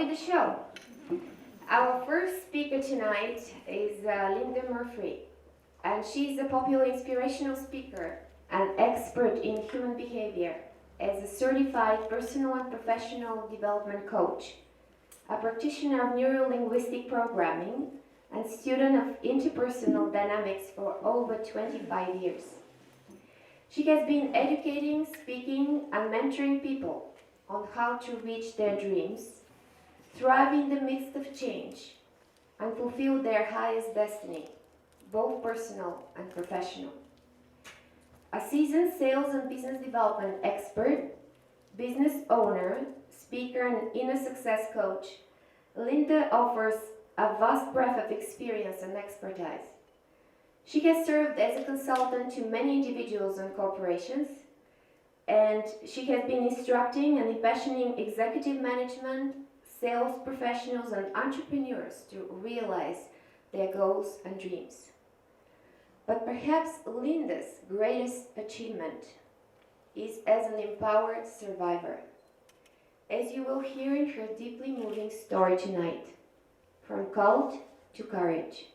with the show. Our first speaker tonight is Linda Murphrey, and she's a popular inspirational speaker and expert in human behavior as a certified personal and professional development coach, a practitioner of neuro-linguistic programming, and student of interpersonal dynamics for over 25 years. She has been educating, speaking, and mentoring people on how to reach their dreams, thrive in the midst of change, and fulfill their highest destiny, both personal and professional. A seasoned sales and business development expert, business owner, speaker, and inner success coach, Linda offers a vast breadth of experience and expertise. She has served as a consultant to many individuals and corporations, and she has been instructing and impassioning executive management, sales professionals, and entrepreneurs to realize their goals and dreams. But perhaps Linda's greatest achievement is as an empowered survivor, as you will hear in her deeply moving story tonight, from cult to courage.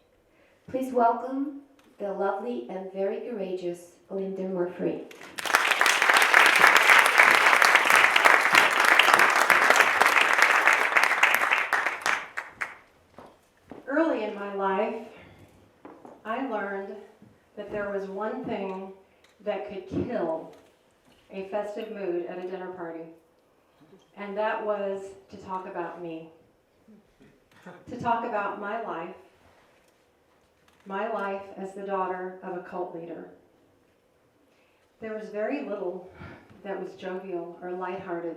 Please welcome the lovely and very courageous Linda Murphrey. Early in my life, I learned that there was one thing that could kill a festive mood at a dinner party, and that was to talk about me. To talk about my life as the daughter of a cult leader. There was very little that was jovial or lighthearted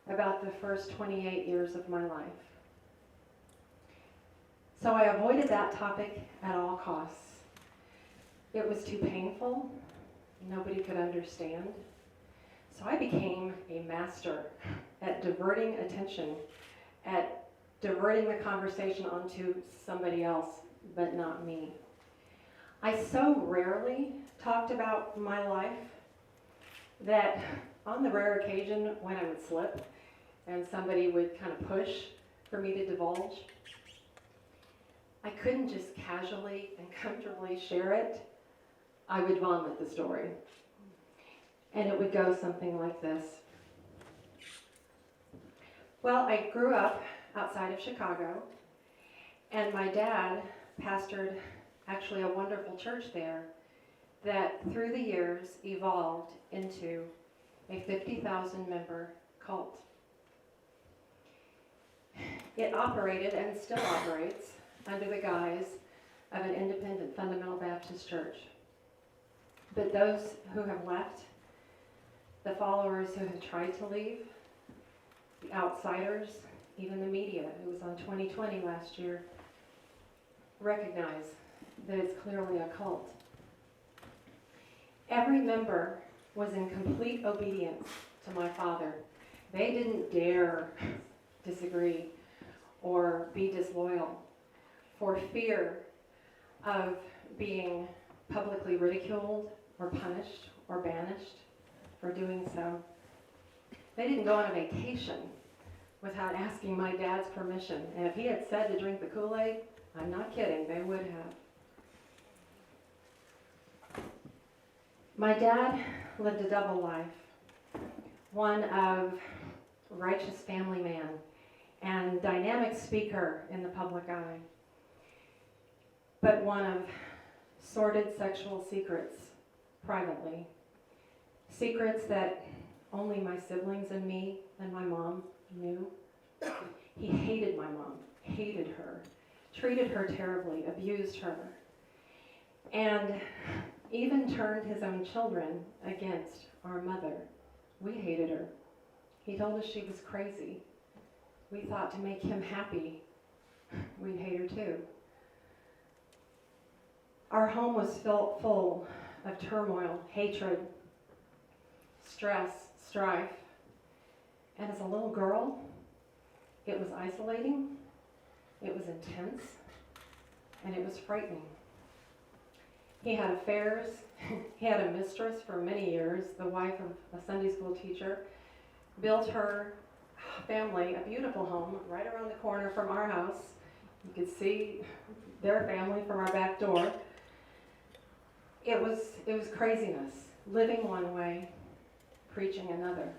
about the first 28 years of my life. So I avoided that topic at all costs. It was too painful. Nobody could understand. So I became a master at diverting attention, at diverting the conversation onto somebody else, but not me. I so rarely talked about my life that on the rare occasion when I would slip and somebody would kind of push for me to divulge, I couldn't just casually and comfortably share it. I would vomit the story. And it would go something like this. Well, I grew up outside of Chicago, and my dad pastored actually a wonderful church there that through the years evolved into a 50,000 member cult. It operated and still operates under the guise of an independent fundamental Baptist church. But those who have left, the followers who have tried to leave, the outsiders, even the media, who was on 2020 last year, recognize that it's clearly a cult. Every member was in complete obedience to my father. They didn't dare disagree or be disloyal for fear of being publicly ridiculed or punished or banished for doing so. They didn't go on a vacation without asking my dad's permission. And if he had said to drink the Kool-Aid, I'm not kidding, they would have. My dad lived a double life, one of righteous family man and dynamic speaker in the public eye, but one of sordid sexual secrets privately. Secrets that only my siblings and me and my mom knew. He hated my mom, hated her, treated her terribly, abused her, and even turned his own children against our mother. We hated her. He told us she was crazy. We thought to make him happy, we'd hate her too. Our home was full of turmoil, hatred, stress, strife. And as a little girl, it was isolating, it was intense, and it was frightening. He had affairs. He had a mistress for many years, the wife of a Sunday school teacher, built her family a beautiful home right around the corner from our house. You could see their family from our back door. It was craziness, living one way, preaching another.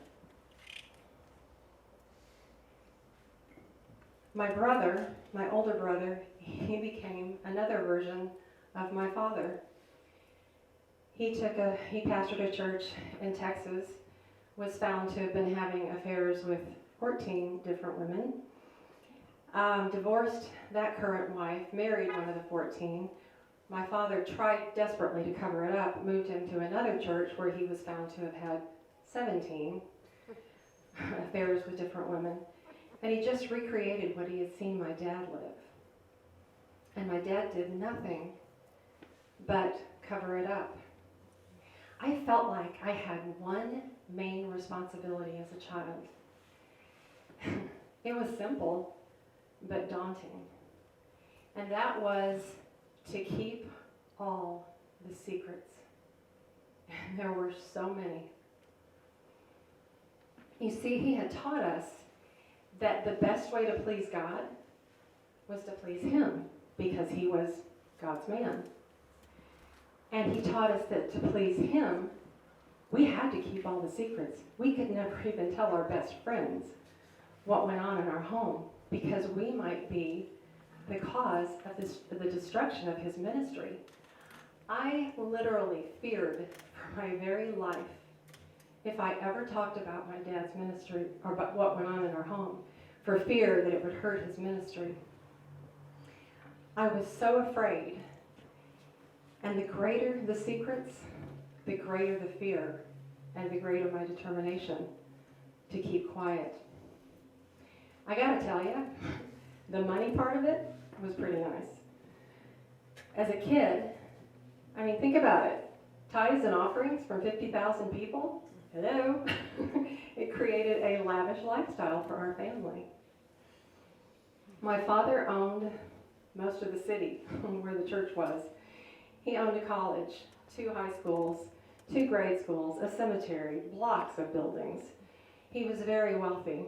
My brother, my older brother, he became another version of my father. He pastored a church in Texas, was found to have been having affairs with 14 different women, divorced that current wife, married one of the 14. My father tried desperately to cover it up, moved him to another church where he was found to have had 17 affairs with different women. And he just recreated what he had seen my dad live. And my dad did nothing but cover it up. I felt like I had one main responsibility as a child. It was simple, but daunting. And that was to keep all the secrets. And there were so many. You see, he had taught us that the best way to please God was to please him, because he was God's man. And he taught us that to please him, we had to keep all the secrets. We could never even tell our best friends what went on in our home, because we might be the cause of the destruction of his ministry. I literally feared for my very life if I ever talked about my dad's ministry or about what went on in our home, for fear that it would hurt his ministry. I was so afraid. And the greater the secrets, the greater the fear, and the greater my determination to keep quiet. I gotta tell you, the money part of it was pretty nice. As a kid, I mean, think about it. Tithes and offerings from 50,000 people. Hello. It created a lavish lifestyle for our family. My father owned most of the city where the church was. He owned a college, 2 high schools, 2 grade schools, a cemetery, blocks of buildings. He was very wealthy.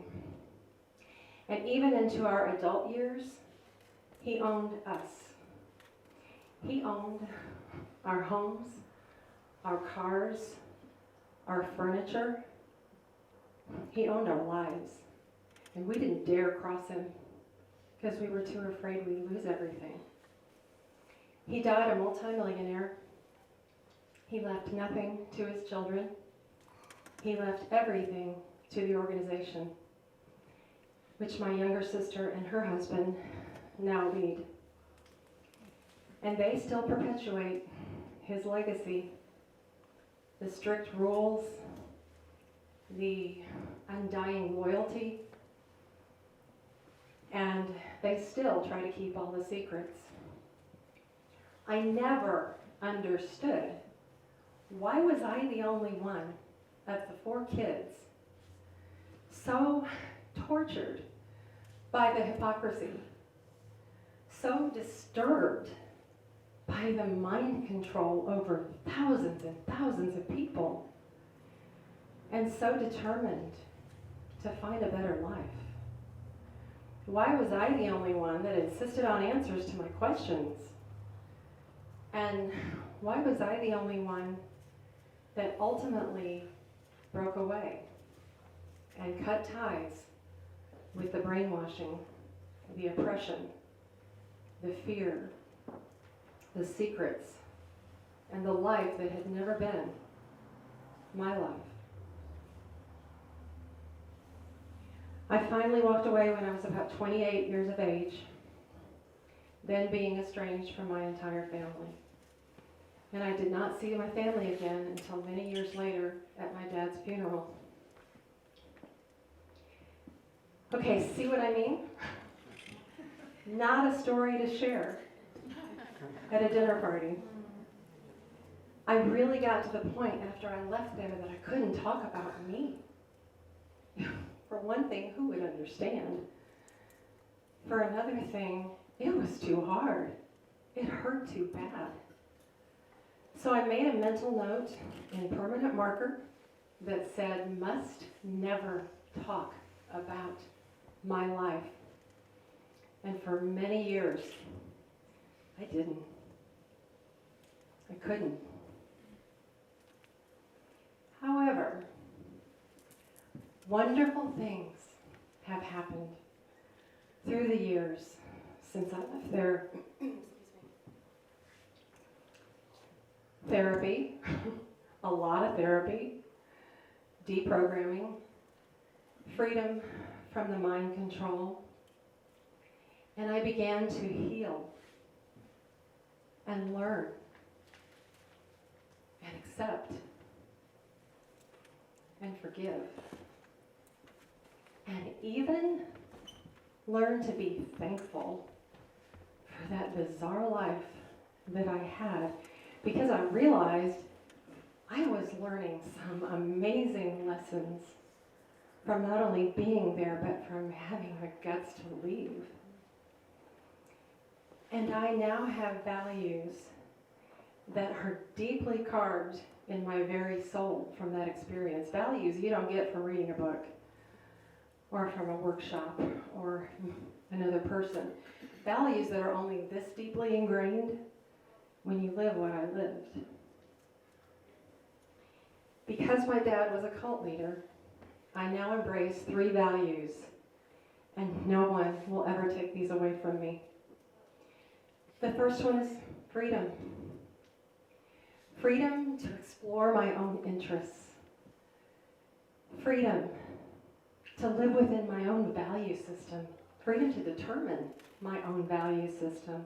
And even into our adult years, he owned us. He owned our homes, our cars, our furniture. He owned our lives. And we didn't dare cross him because we were too afraid we'd lose everything. He died a multimillionaire. He left nothing to his children. He left everything to the organization, which my younger sister and her husband now lead. And they still perpetuate his legacy, the strict rules, the undying loyalty, and they still try to keep all the secrets. I never understood, why was I the only one of the 4 kids so tortured by the hypocrisy, so disturbed by the mind control over thousands and thousands of people, and so determined to find a better life? Why was I the only one that insisted on answers to my questions? And why was I the only one that ultimately broke away and cut ties with the brainwashing, the oppression, the fear, the secrets, and the life that had never been my life? I finally walked away when I was about 28 years of age, then being estranged from my entire family. And I did not see my family again until many years later at my dad's funeral. Okay, see what I mean? Not a story to share at a dinner party. I really got to the point after I left there that I couldn't talk about me. For one thing, who would understand? For another thing, it was too hard. It hurt too bad. So I made a mental note in permanent marker that said, must never talk about my life. And for many years, I didn't. I couldn't. However, wonderful things have happened through the years since I left there. Therapy, a lot of therapy, deprogramming, freedom from the mind control, and I began to heal and learn and accept and forgive, and even learn to be thankful for that bizarre life that I had, because I realized I was learning some amazing lessons from not only being there, but from having the guts to leave. And I now have values that are deeply carved in my very soul from that experience. Values you don't get from reading a book or from a workshop or another person. Values that are only this deeply ingrained when you live what I lived. Because my dad was a cult leader, I now embrace 3 values, and no one will ever take these away from me. The first one is freedom. Freedom to explore my own interests. Freedom to live within my own value system. Freedom to determine my own value system.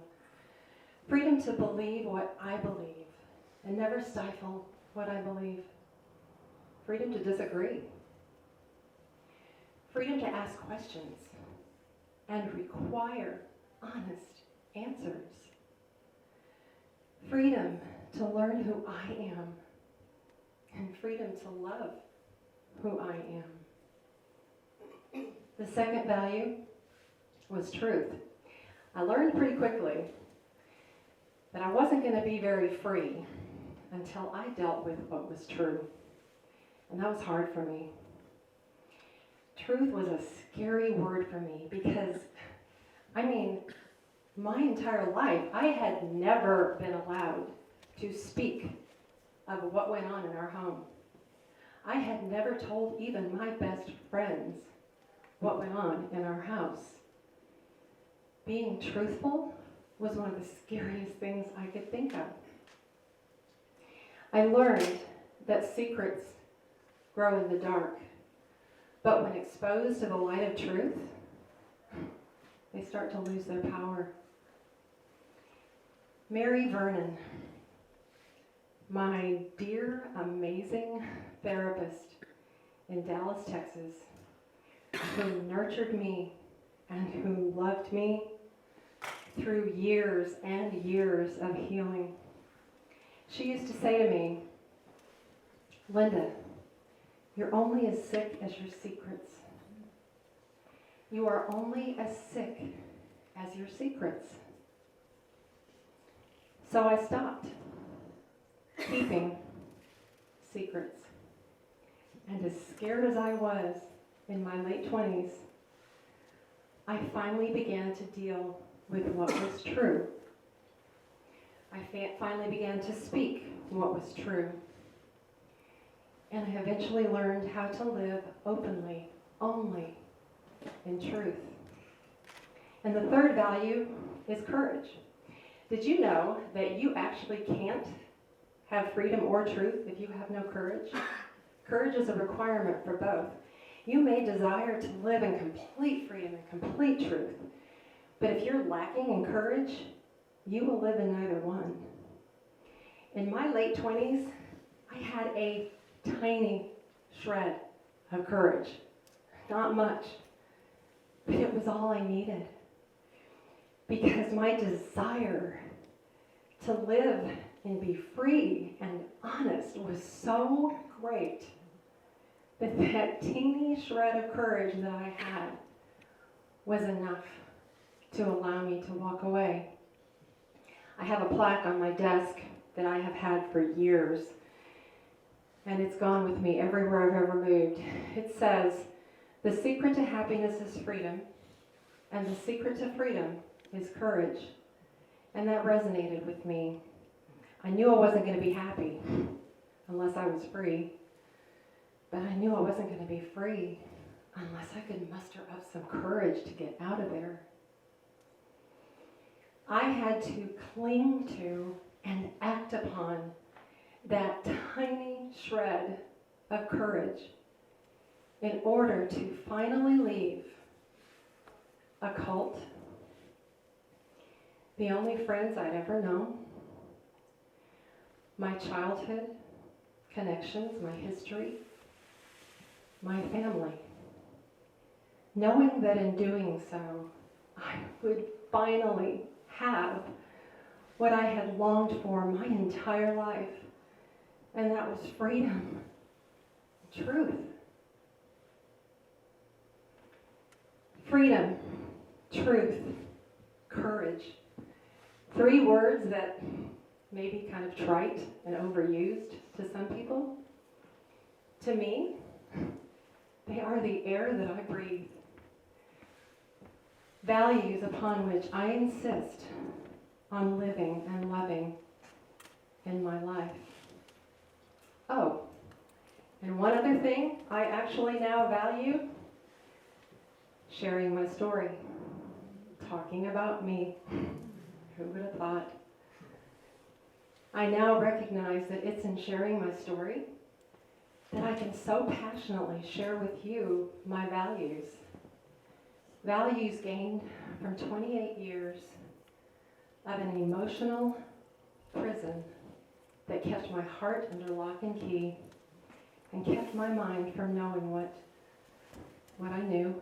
Freedom to believe what I believe and never stifle what I believe. Freedom to disagree. Freedom to ask questions and require honest answers. Freedom to learn who I am, and freedom to love who I am. The second value was truth. I learned pretty quickly that I wasn't going to be very free until I dealt with what was true. And that was hard for me. Truth was a scary word for me because, my entire life, I had never been allowed to speak of what went on in our home. I had never told even my best friends what went on in our house. Being truthful was one of the scariest things I could think of. I learned that secrets grow in the dark, but when exposed to the light of truth, they start to lose their power. Mary Vernon, my dear, amazing therapist in Dallas, Texas, who nurtured me and who loved me through years and years of healing. She used to say to me, Linda, you're only as sick as your secrets. You are only as sick as your secrets. So I stopped keeping secrets. And as scared as I was in my late 20s, I finally began to deal with what was true. I finally began to speak what was true. And I eventually learned how to live openly, only in truth. And the third value is courage. Did you know that you actually can't have freedom or truth if you have no courage? Courage is a requirement for both. You may desire to live in complete freedom and complete truth, but if you're lacking in courage, you will live in neither one. In my late 20s, I had a tiny shred of courage. Not much, but it was all I needed. Because my desire to live and be free and honest was so great that that teeny shred of courage that I had was enough to allow me to walk away. I have a plaque on my desk that I have had for years, and it's gone with me everywhere I've ever moved. It says, The secret to happiness is freedom, and the secret to freedom is courage. And that resonated with me. I knew I wasn't going to be happy unless I was free, but I knew I wasn't going to be free unless I could muster up some courage to get out of there. I had to cling to and act upon that tiny shred of courage in order to finally leave a cult, the only friends I'd ever known, my childhood connections, my history, my family, knowing that in doing so, I would finally have what I had longed for my entire life, and that was freedom, truth. Freedom, truth, courage. 3 words that may be kind of trite and overused to some people. To me, they are the air that I breathe. Values upon which I insist on living and loving in my life. Oh, and one other thing I actually now value: sharing my story, talking about me. Who would have thought? I now recognize that it's in sharing my story that I can so passionately share with you my values. Values gained from 28 years of an emotional prison that kept my heart under lock and key and kept my mind from knowing what I knew.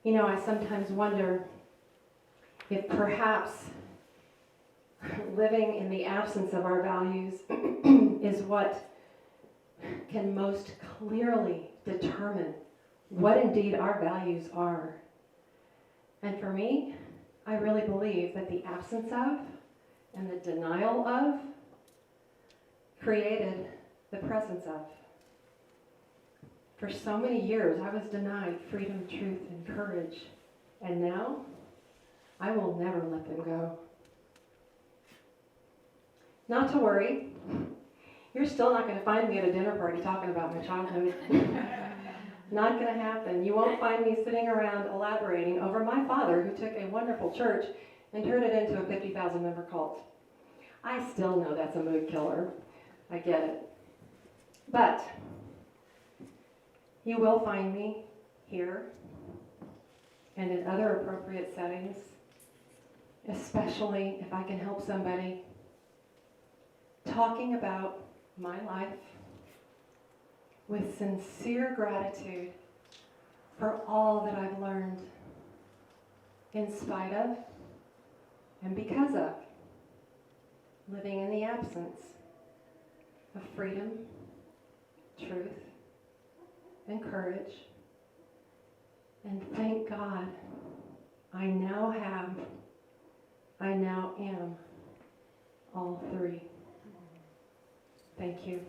You know, I sometimes wonder if perhaps living in the absence of our values is what can most clearly determine what indeed our values are. And for me, I really believe that the absence of and the denial of created the presence of. For so many years, I was denied freedom, truth, and courage. And now, I will never let them go. Not to worry, you're still not going to find me at a dinner party talking about my childhood. Not going to happen. You won't find me sitting around elaborating over my father, who took a wonderful church and turned it into a 50,000 member cult. I still know that's a mood killer. I get it. But you will find me here and in other appropriate settings, especially if I can help somebody, talking about my life with sincere gratitude for all that I've learned in spite of and because of living in the absence of freedom, truth, and courage. And thank God, I now am all 3. Thank you.